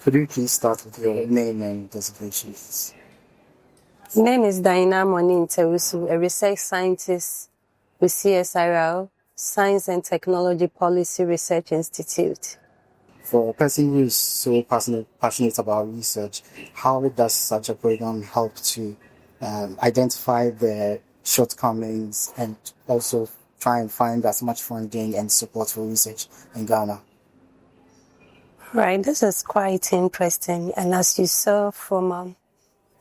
Could you please start with your name and designation? My name is NTEWUSU, a research scientist with CSIRO, Science and Technology Policy Research Institute. For a person who is so passionate about research, how does such a program help to identify the shortcomings and also try and find as much funding and support for research in Ghana? Right, this is quite interesting. And as you saw from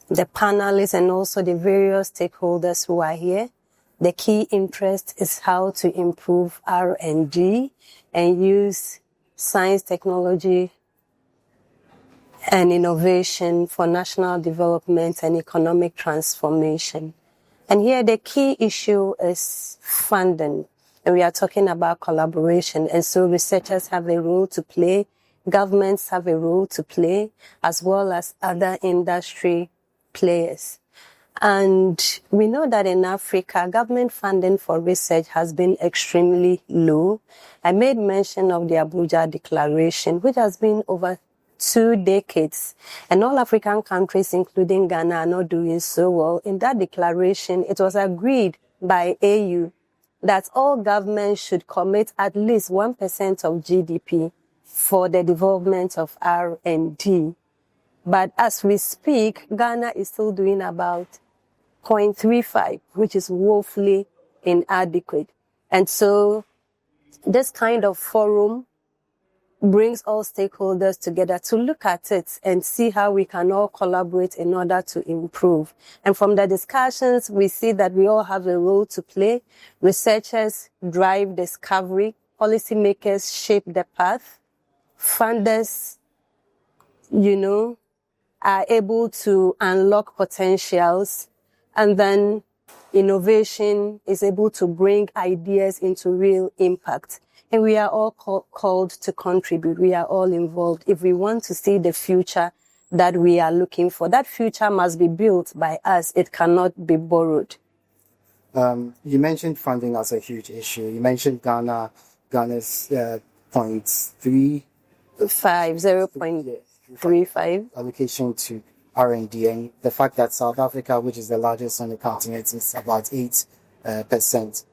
the panelists and also the various stakeholders who are here, the key interest is how to improve R&D and use science, technology, and innovation for national development and economic transformation. And here the key issue is funding. And we are talking about collaboration. And so researchers have a role to play, governments have a role to play, as well as other industry players. And we know that in Africa, government funding for research has been extremely low. I made mention of the Abuja Declaration, which has been over 2 decades. And all African countries, including Ghana, are not doing so well. In that declaration, it was agreed by AU that all governments should commit at least 1% of GDP for the development of R&D. But as we speak, Ghana is still doing about 0.35, which is woefully inadequate. And so this kind of forum brings all stakeholders together to look at it and see how we can all collaborate in order to improve. And from the discussions, we see that we all have a role to play. Researchers drive discovery, policymakers shape the path, funders, are able to unlock potentials, and then innovation is able to bring ideas into real impact. And we are all called to contribute. We are all involved. If we want to see the future that we are looking for, that future must be built by us. It cannot be borrowed. You mentioned funding as a huge issue. You mentioned Ghana's 0.35 allocation to R&D, and the fact that South Africa, which is the largest on the continent, is about 8%.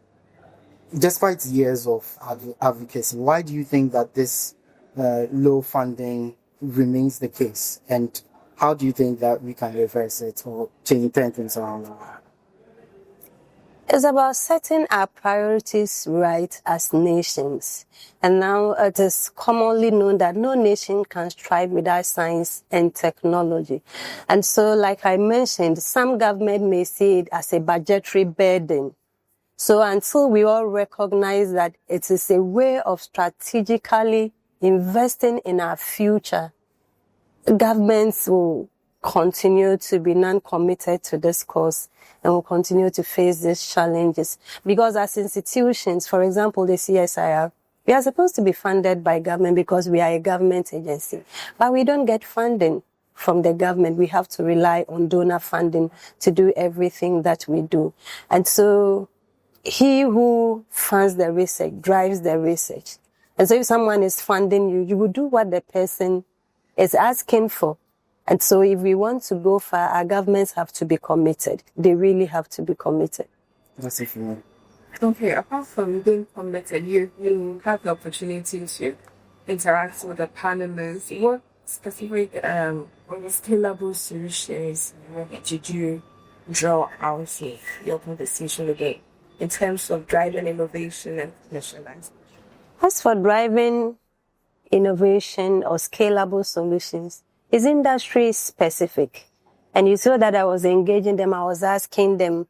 Despite years of advocacy, why do you think that this low funding remains the case? And how do you think that we can reverse it or change things around? It's about setting our priorities right as nations. And now it is commonly known that no nation can strive without science and technology. And so, like I mentioned, some government may see it as a budgetary burden. So until we all recognize that it is a way of strategically investing in our future, governments will continue to be non-committed to this cause and will continue to face these challenges. Because as institutions, for example, the CSIR, we are supposed to be funded by government because we are a government agency. But we don't get funding from the government. We have to rely on donor funding to do everything that we do. And so he who funds the research drives the research. And so if someone is funding you, you will do what the person is asking for. And so if we want to go far, our governments have to be committed. They really have to be committed. That's it for me. Okay, apart from being committed, you have the opportunity to interact with the panelists. What specific scalable solutions did you draw out of your conversation with them in terms of driving innovation and commercialization? As for driving innovation or scalable solutions, is industry specific. And you saw that I was engaging them. I was asking them,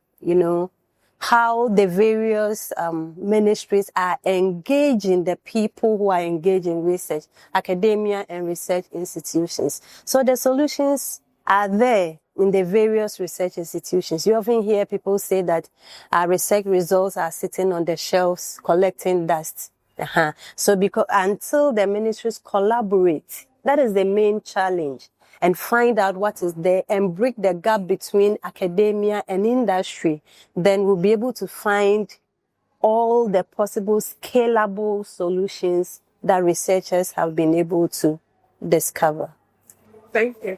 how the various ministries are engaging the people who are engaged in research, academia and research institutions. So the solutions are there in the various research institutions. You often hear people say that our research results are sitting on the shelves collecting dust. So because until the ministries collaborate, that is the main challenge, and find out what is there and break the gap between academia and industry, then we'll be able to find all the possible scalable solutions that researchers have been able to discover. Thank you.